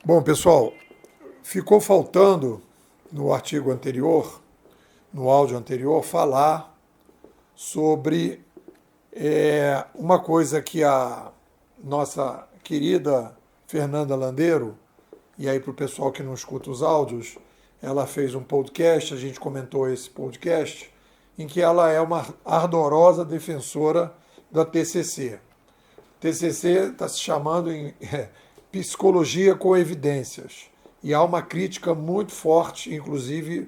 Bom, pessoal, ficou faltando no artigo anterior, no áudio anterior, falar sobre uma coisa que a nossa querida Fernanda Landeiro, e aí para o pessoal que não escuta os áudios, ela fez um podcast, a gente comentou esse podcast, em que ela é uma ardorosa defensora da TCC. TCC está se chamando em Psicologia com Evidências. E há uma crítica muito forte, inclusive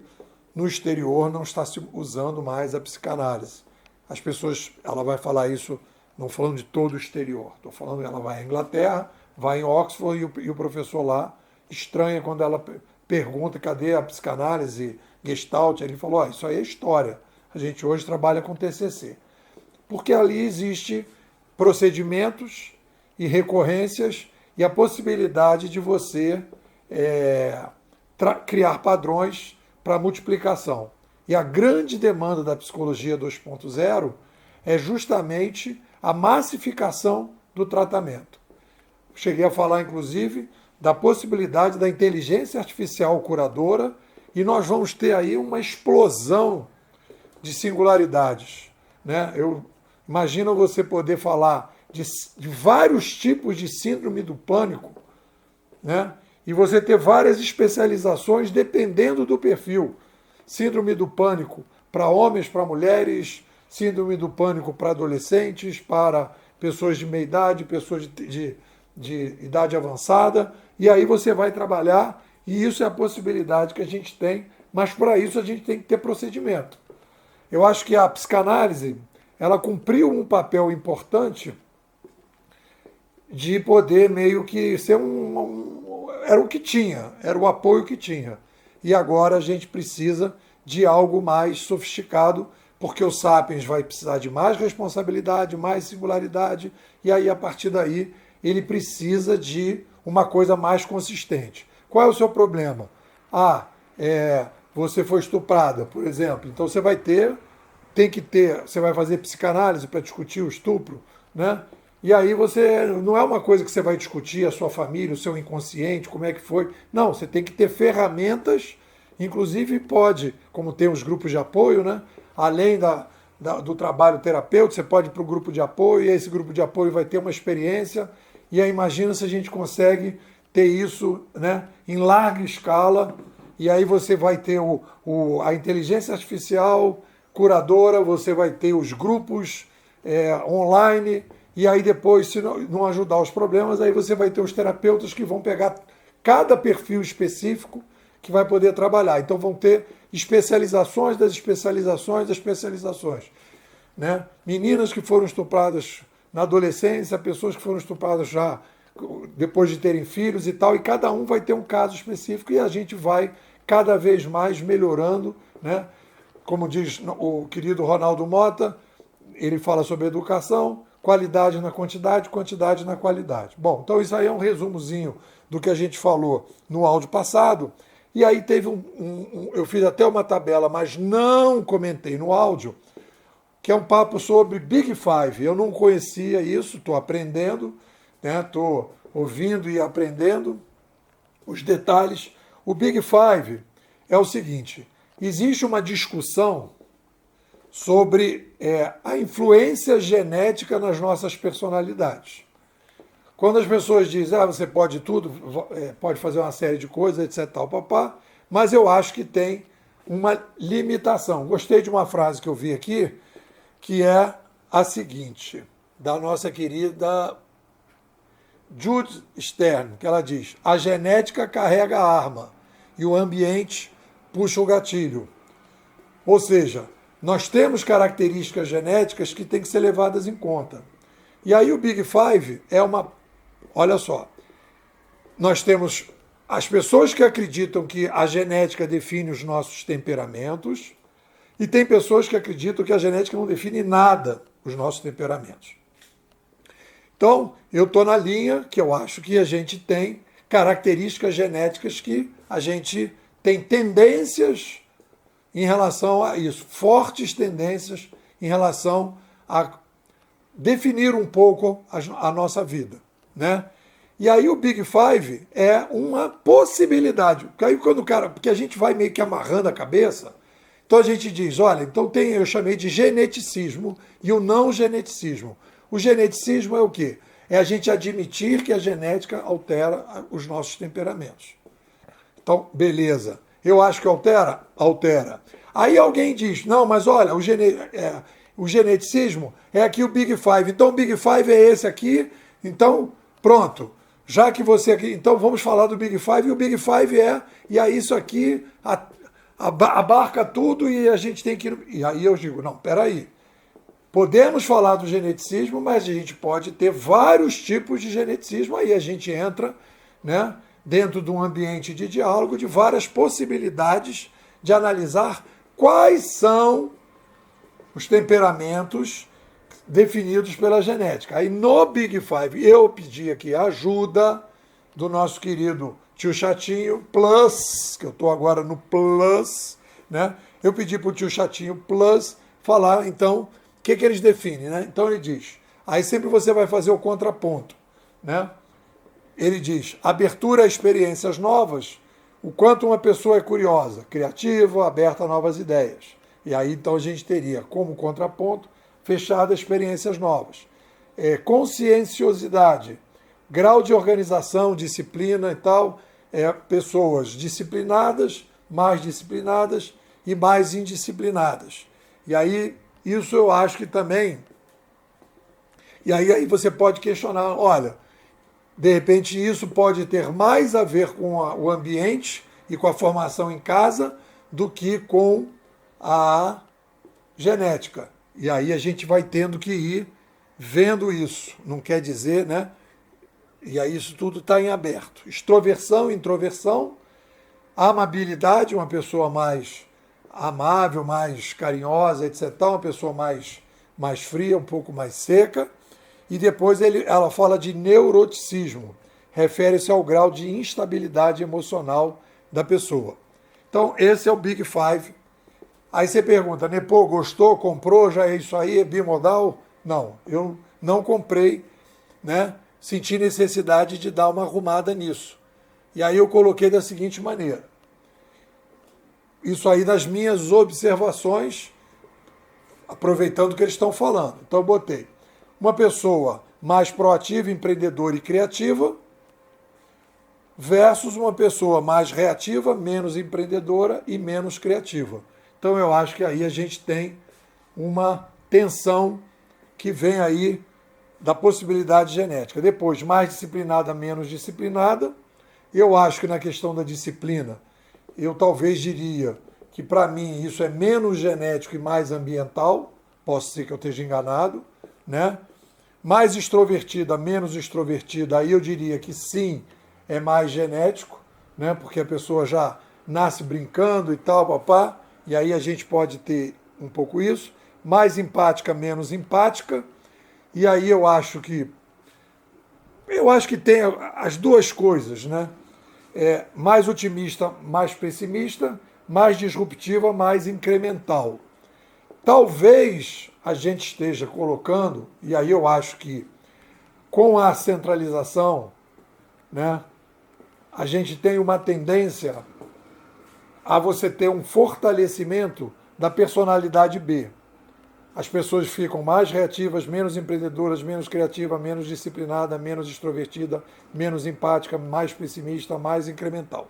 no exterior não está se usando mais a psicanálise. As pessoas, ela vai falar isso, não falando de todo o exterior, estou falando, ela vai à Inglaterra, vai em Oxford e o professor lá estranha quando ela pergunta cadê a psicanálise, Gestalt, ele falou, isso aí é história, a gente hoje trabalha com TCC. Porque ali existe procedimentos e recorrências e a possibilidade de você criar padrões para multiplicação. E a grande demanda da psicologia 2.0 é justamente a massificação do tratamento. Cheguei a falar, inclusive, da possibilidade da inteligência artificial curadora e nós vamos ter aí uma explosão de singularidades. Né? Imagina você poder falar de vários tipos de síndrome do pânico, né? E você ter várias especializações dependendo do perfil. Síndrome do pânico para homens, para mulheres, síndrome do pânico para adolescentes, para pessoas de meia idade, pessoas de idade avançada, e aí você vai trabalhar, e isso é a possibilidade que a gente tem, mas para isso a gente tem que ter procedimento. Eu acho que a psicanálise, ela cumpriu um papel importante de poder meio que ser era o que tinha, era o apoio que tinha. E agora a gente precisa de algo mais sofisticado, porque o Sapiens vai precisar de mais responsabilidade, mais singularidade, e aí a partir daí ele precisa de uma coisa mais consistente. Qual é o seu problema? Você foi estuprada, por exemplo, então você vai você vai fazer psicanálise para discutir o estupro, né? E aí não é uma coisa que você vai discutir a sua família, o seu inconsciente, como é que foi. Não, você tem que ter ferramentas, inclusive pode, como tem os grupos de apoio, né? Além do trabalho terapêutico, você pode ir para o grupo de apoio, e esse grupo de apoio vai ter uma experiência, e aí imagina se a gente consegue ter isso, né, em larga escala, e aí você vai ter a inteligência artificial curadora, você vai ter os grupos online, e aí depois, se não ajudar os problemas, aí você vai ter os terapeutas que vão pegar cada perfil específico que vai poder trabalhar. Então vão ter especializações das especializações das especializações. Né? Meninas que foram estupradas na adolescência, pessoas que foram estupradas já depois de terem filhos e tal, e cada um vai ter um caso específico e a gente vai cada vez mais melhorando, né? Como diz o querido Ronaldo Mota, ele fala sobre educação, qualidade na quantidade, quantidade na qualidade. Bom, então isso aí é um resumozinho do que a gente falou no áudio passado. E aí teve eu fiz até uma tabela, mas não comentei no áudio, que é um papo sobre Big Five. Eu não conhecia isso, estou aprendendo, estou ouvindo e aprendendo os detalhes. O Big Five é o seguinte, existe uma discussão sobre a influência genética nas nossas personalidades. Quando as pessoas dizem, você pode tudo, pode fazer uma série de coisas, etc, tal, papá, mas eu acho que tem uma limitação. Gostei de uma frase que eu vi aqui, que é a seguinte, da nossa querida Jude Stern, que ela diz, a genética carrega a arma e o ambiente puxa o gatilho. Ou seja, nós temos características genéticas que têm que ser levadas em conta. E aí o Big Five olha só, nós temos as pessoas que acreditam que a genética define os nossos temperamentos e tem pessoas que acreditam que a genética não define nada os nossos temperamentos. Então, eu estou na linha que eu acho que a gente tem características genéticas que a gente tem tendências em relação a isso, fortes tendências em relação a definir um pouco a nossa vida, né? E aí o Big Five é uma possibilidade. Porque aí quando o cara, porque a gente vai meio que amarrando a cabeça, então a gente diz, olha, então tem, eu chamei de geneticismo e o não geneticismo. O geneticismo é o quê? É a gente admitir que a genética altera os nossos temperamentos. Então, beleza. Eu acho que altera? Altera. Aí alguém diz, não, mas olha, o geneticismo é aqui o Big Five. Então o Big Five é esse aqui, então pronto. Já que você aqui, então vamos falar do Big Five, e o Big Five e aí isso aqui abarca tudo e a gente tem que... E aí eu digo, não, peraí. Podemos falar do geneticismo, mas a gente pode ter vários tipos de geneticismo, aí a gente entra, né, dentro de um ambiente de diálogo, de várias possibilidades de analisar quais são os temperamentos definidos pela genética. Aí no Big Five eu pedi aqui a ajuda do nosso querido tio Chatinho Plus, que eu estou agora no Plus, né? Eu pedi para o tio Chatinho Plus falar, então, o que eles definem, né? Então ele diz, aí sempre você vai fazer o contraponto, né? Ele diz, abertura a experiências novas, o quanto uma pessoa é curiosa, criativa, aberta a novas ideias. E aí, então, a gente teria como contraponto, fechada a experiências novas. Conscienciosidade, grau de organização, disciplina e tal, pessoas disciplinadas, mais disciplinadas e mais indisciplinadas. E aí, isso eu acho que também... E aí você pode questionar, olha, de repente isso pode ter mais a ver com o ambiente e com a formação em casa do que com a genética. E aí a gente vai tendo que ir vendo isso. Não quer dizer, né? E aí isso tudo está em aberto. Extroversão, introversão, amabilidade, uma pessoa mais amável, mais carinhosa, etc. Uma pessoa mais fria, um pouco mais seca. E depois ela fala de neuroticismo, refere-se ao grau de instabilidade emocional da pessoa. Então, esse é o Big Five. Aí você pergunta, Nepô, gostou, comprou, já é isso aí, é bimodal? Não, eu não comprei, né? Senti necessidade de dar uma arrumada nisso. E aí eu coloquei da seguinte maneira. Isso aí nas minhas observações, aproveitando o que eles estão falando. Então eu botei uma pessoa mais proativa, empreendedora e criativa versus uma pessoa mais reativa, menos empreendedora e menos criativa. Então eu acho que aí a gente tem uma tensão que vem aí da possibilidade genética. Depois, mais disciplinada, menos disciplinada. Eu acho que na questão da disciplina, eu talvez diria que para mim isso é menos genético e mais ambiental. Posso ser que eu esteja enganado, né? Mais extrovertida, menos extrovertida, aí eu diria que sim, é mais genético, né? Porque a pessoa já nasce brincando e tal, papá, e aí a gente pode ter um pouco isso. Mais empática, menos empática, e aí eu acho que tem as duas coisas, né? Mais otimista, mais pessimista, mais disruptiva, mais incremental. Talvez a gente esteja colocando, e aí eu acho que com a centralização, né, a gente tem uma tendência a você ter um fortalecimento da personalidade B. As pessoas ficam mais reativas, menos empreendedoras, menos criativa, menos disciplinada, menos extrovertida, menos empática, mais pessimista, mais incremental.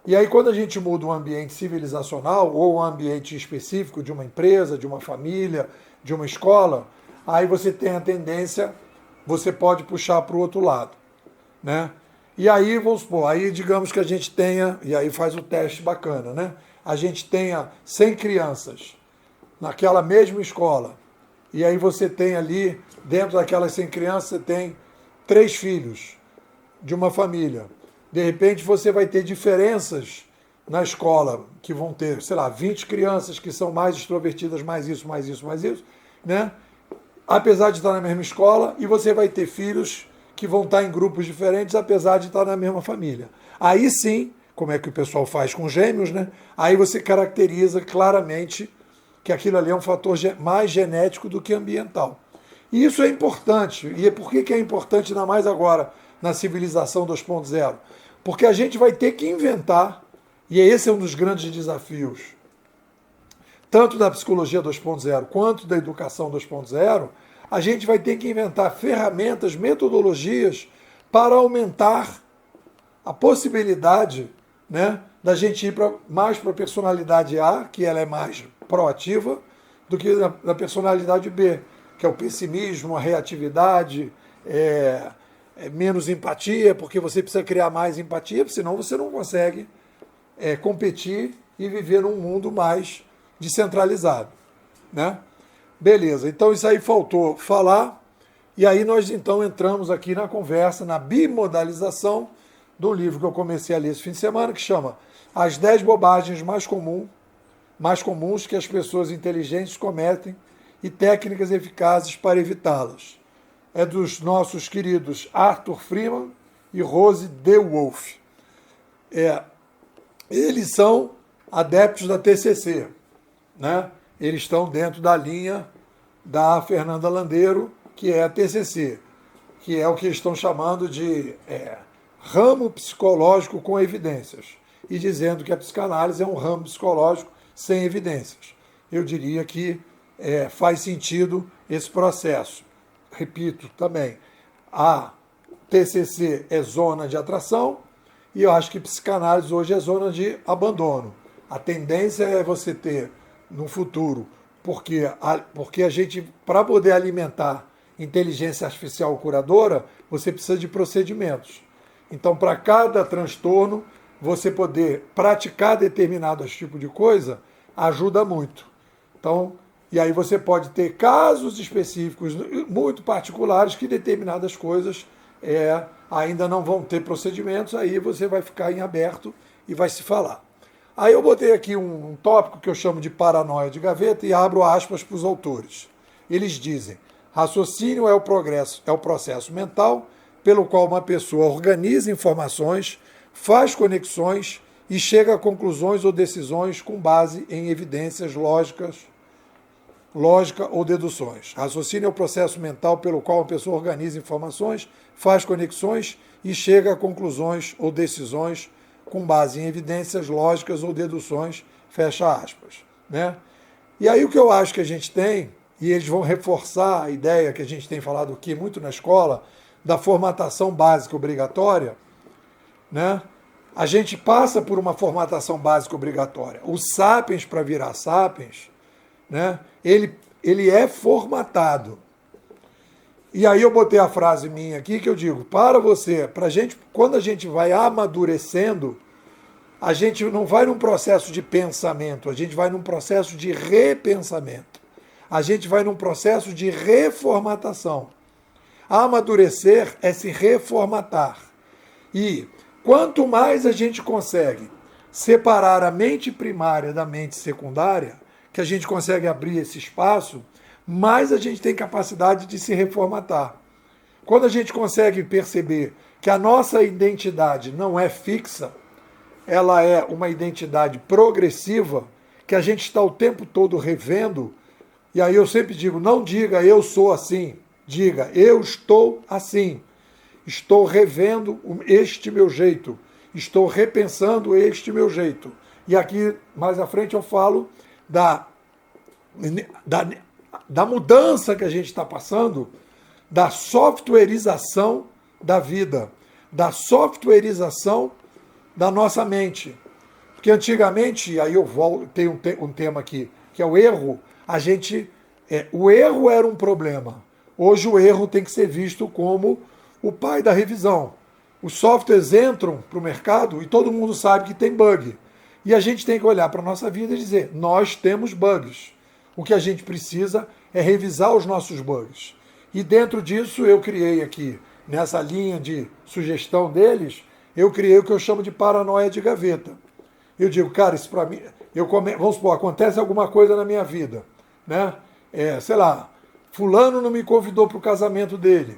E aí, quando a gente muda um ambiente civilizacional ou um ambiente específico de uma empresa, de uma família, de uma escola, aí você tem a tendência, você pode puxar para o outro lado, né? E aí, vamos supor, aí digamos que a gente tenha, e aí faz o teste bacana, né? A gente tenha 100 crianças naquela mesma escola, e aí você tem ali, dentro daquelas 100 crianças, você tem 3 filhos de uma família. De repente você vai ter diferenças na escola, que vão ter, sei lá, 20 crianças que são mais extrovertidas, mais isso, né? Apesar de estar na mesma escola, e você vai ter filhos que vão estar em grupos diferentes, apesar de estar na mesma família. Aí sim, como é que o pessoal faz com gêmeos, né? Aí você caracteriza claramente que aquilo ali é um fator mais genético do que ambiental. E isso é importante. E por que é importante, ainda mais agora, na civilização 2.0? Porque a gente vai ter que inventar, e esse é um dos grandes desafios, tanto da psicologia 2.0 quanto da educação 2.0, a gente vai ter que inventar ferramentas, metodologias para aumentar a possibilidade, né, da gente ir mais para a personalidade A, que ela é mais proativa, do que na personalidade B, que é o pessimismo, a reatividade, menos empatia, porque você precisa criar mais empatia, senão você não consegue competir e viver num mundo mais descentralizado, né? Beleza, então isso aí faltou falar, e aí nós então entramos aqui na conversa, na bimodalização do livro que eu comecei a ler esse fim de semana, que chama As 10 Bobagens mais comuns que as pessoas inteligentes cometem e técnicas eficazes para evitá-las. É dos nossos queridos Arthur Freeman e Rose DeWolf. Eles são adeptos da TCC, né? Eles estão dentro da linha da Fernanda Landeiro, que é a TCC, que é o que eles estão chamando de ramo psicológico com evidências, e dizendo que a psicanálise é um ramo psicológico sem evidências. Eu diria que faz sentido esse processo. Repito também, a TCC é zona de atração, e eu acho que psicanálise hoje é zona de abandono. A tendência é você ter, no futuro, porque a gente, para poder alimentar inteligência artificial curadora, você precisa de procedimentos. Então, para cada transtorno, você poder praticar determinado tipo de coisa ajuda muito. Então, e aí você pode ter casos específicos muito particulares que determinadas coisas ainda não vão ter procedimentos, aí você vai ficar em aberto e vai se falar. Aí eu botei aqui um tópico que eu chamo de paranoia de gaveta e abro aspas para os autores. Eles dizem: raciocínio é o processo mental pelo qual uma pessoa organiza informações, faz conexões e chega a conclusões ou decisões com base em evidências lógica ou deduções. Raciocínio é o processo mental pelo qual uma pessoa organiza informações, faz conexões e chega a conclusões ou decisões com base em evidências lógicas ou deduções, fecha aspas, né? E aí o que eu acho que a gente tem, e eles vão reforçar a ideia que a gente tem falado aqui muito na escola, da formatação básica obrigatória, né? A gente passa por uma formatação básica obrigatória. O Sapiens, para virar Sapiens, né? Ele é formatado. E aí eu botei a frase minha aqui que eu digo, pra gente, quando a gente vai amadurecendo, a gente não vai num processo de pensamento, a gente vai num processo de repensamento. A gente vai num processo de reformatação. Amadurecer é se reformatar. E quanto mais a gente consegue separar a mente primária da mente secundária, que a gente consegue abrir esse espaço, mais a gente tem capacidade de se reformatar. Quando a gente consegue perceber que a nossa identidade não é fixa, ela é uma identidade progressiva, que a gente está o tempo todo revendo, e aí eu sempre digo, não diga eu sou assim, diga eu estou assim, estou revendo este meu jeito, estou repensando este meu jeito. E aqui, mais à frente, eu falo da mudança que a gente está passando, da softwareização da vida, da softwareização da nossa mente. Porque antigamente, aí eu volto, tem um tema aqui, que é o erro, o erro era um problema. Hoje o erro tem que ser visto como o pai da revisão. Os softwares entram para o mercado e todo mundo sabe que tem bug. E a gente tem que olhar para a nossa vida e dizer, nós temos bugs. O que a gente precisa é revisar os nossos bugs. E dentro disso eu criei aqui, nessa linha de sugestão deles, eu criei o que eu chamo de paranoia de gaveta. Eu digo, cara, isso para mim, vamos supor, acontece alguma coisa na minha vida, né? Sei lá, fulano não me convidou para o casamento dele.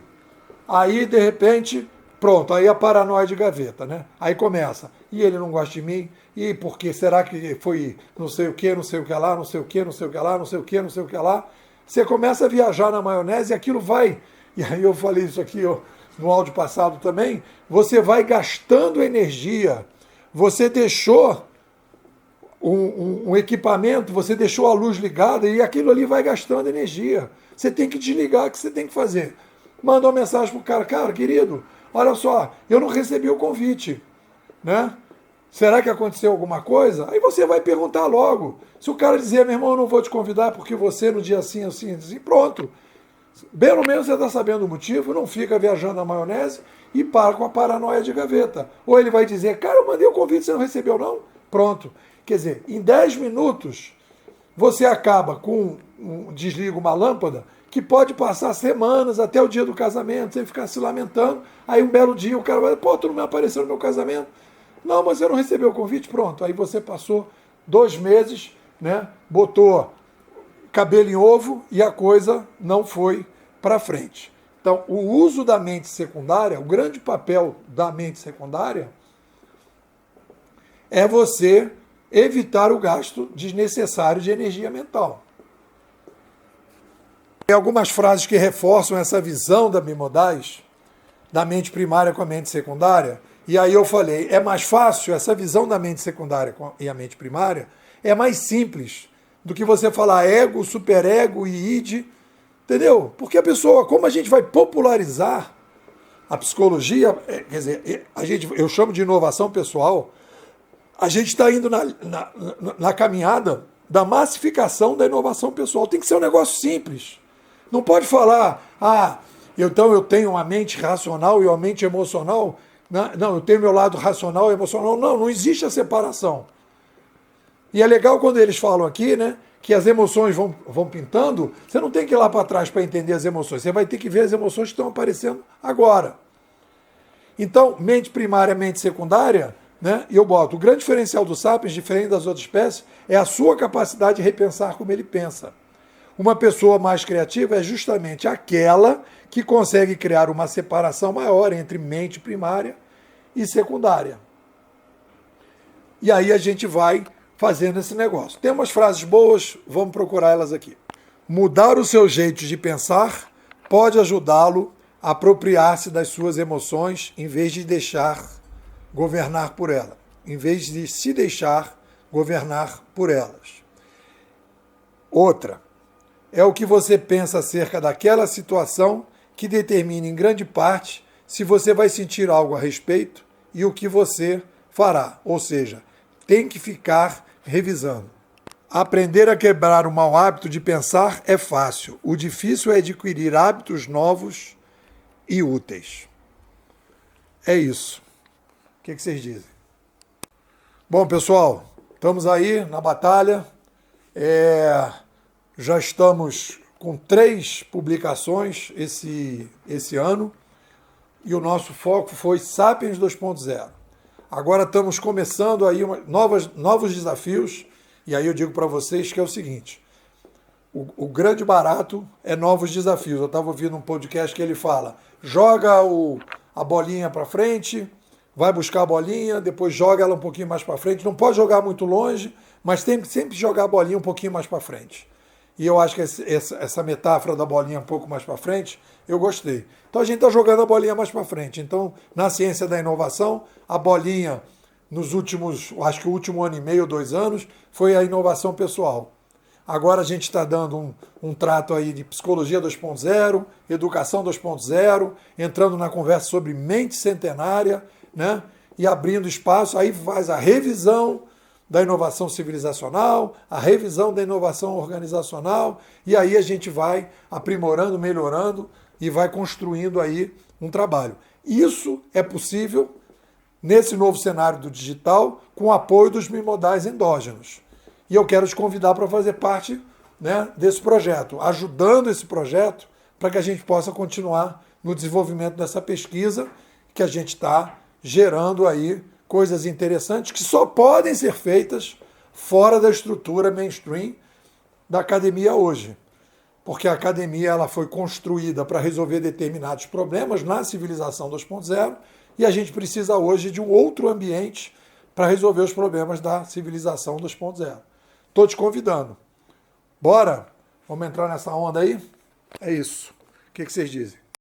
Aí, de repente, pronto, aí a paranoia de gaveta, né? Aí começa, e ele não gosta de mim, e por quê? Será que foi não sei o que, não sei o que lá, não sei o que, não sei o que lá, não sei o que, não sei o que lá. Você começa a viajar na maionese e aquilo vai. E aí eu falei isso aqui, no áudio passado também, você vai gastando energia. Você deixou um equipamento, você deixou a luz ligada e aquilo ali vai gastando energia. Você tem que desligar, o que você tem que fazer? Manda uma mensagem para o cara, cara, querido, olha só, eu não recebi o convite, né? Será que aconteceu alguma coisa? Aí você vai perguntar logo. Se o cara dizer, meu irmão, eu não vou te convidar porque você no dia assim, assim, assim, pronto. Pelo menos você está sabendo o motivo, não fica viajando na maionese e para com a paranoia de gaveta. Ou ele vai dizer, cara, eu mandei o convite, você não recebeu não? Pronto. Quer dizer, em 10 minutos, você acaba com, desliga uma lâmpada que pode passar semanas até o dia do casamento, sem ficar se lamentando. Aí um belo dia o cara vai, pô, tu não me apareceu no meu casamento? Não, mas você não recebeu o convite? Pronto. Aí você passou 2 meses, né? Botou cabelo em ovo e a coisa não foi para frente. Então, o uso da mente secundária, o grande papel da mente secundária é você evitar o gasto desnecessário de energia mental. Tem algumas frases que reforçam essa visão da bimodais, da mente primária com a mente secundária, e aí eu falei, é mais fácil, essa visão da mente secundária e a mente primária, é mais simples do que você falar ego, superego e id, entendeu? Porque a pessoa, como a gente vai popularizar a psicologia, quer dizer, eu chamo de inovação pessoal, a gente está indo na caminhada da massificação da inovação pessoal. Tem que ser um negócio simples. Não pode falar, então eu tenho uma mente racional e uma mente emocional. Não, eu tenho meu lado racional e emocional. Não, não existe a separação. E é legal quando eles falam aqui, né, que as emoções vão pintando. Você não tem que ir lá para trás para entender as emoções. Você vai ter que ver as emoções que estão aparecendo agora. Então, mente primária, mente secundária, né, e eu boto, o grande diferencial do Sapiens, diferente das outras espécies, é a sua capacidade de repensar como ele pensa. Uma pessoa mais criativa é justamente aquela que consegue criar uma separação maior entre mente primária e secundária. E aí a gente vai fazendo esse negócio. Tem umas frases boas, vamos procurar elas aqui. Mudar o seu jeito de pensar pode ajudá-lo a apropriar-se das suas emoções em vez de deixar governar por ela, em vez de se deixar governar por elas. Outra, é o que você pensa acerca daquela situação que determina em grande parte se você vai sentir algo a respeito e o que você fará. Ou seja, tem que ficar revisando. Aprender a quebrar o mau hábito de pensar é fácil. O difícil é adquirir hábitos novos e úteis. É isso. O que vocês dizem? Bom, pessoal, estamos aí na batalha. Já estamos com 3 publicações esse ano e o nosso foco foi Sapiens 2.0. Agora estamos começando aí novos desafios e aí eu digo para vocês que é o seguinte, o grande barato é novos desafios. Eu estava ouvindo um podcast que ele fala, joga a bolinha para frente, vai buscar a bolinha, depois joga ela um pouquinho mais para frente, não pode jogar muito longe, mas tem que sempre jogar a bolinha um pouquinho mais para frente. E eu acho que essa metáfora da bolinha um pouco mais para frente, eu gostei. Então a gente está jogando a bolinha mais para frente. Então, na ciência da inovação, a bolinha, nos últimos, acho que o último ano e meio, 2 anos, foi a inovação pessoal. Agora a gente está dando um trato aí de psicologia 2.0, educação 2.0, entrando na conversa sobre mente centenária, né? E abrindo espaço, aí faz a revisão da inovação civilizacional, a revisão da inovação organizacional, e aí a gente vai aprimorando, melhorando e vai construindo aí um trabalho. Isso é possível nesse novo cenário do digital com o apoio dos bimodais endógenos. E eu quero te convidar para fazer parte, né, desse projeto, ajudando esse projeto para que a gente possa continuar no desenvolvimento dessa pesquisa que a gente está gerando aí coisas interessantes que só podem ser feitas fora da estrutura mainstream da academia hoje. Porque a academia ela foi construída para resolver determinados problemas na civilização 2.0 e a gente precisa hoje de um outro ambiente para resolver os problemas da civilização 2.0. Estou te convidando. Bora? Vamos entrar nessa onda aí? É isso. O que vocês dizem?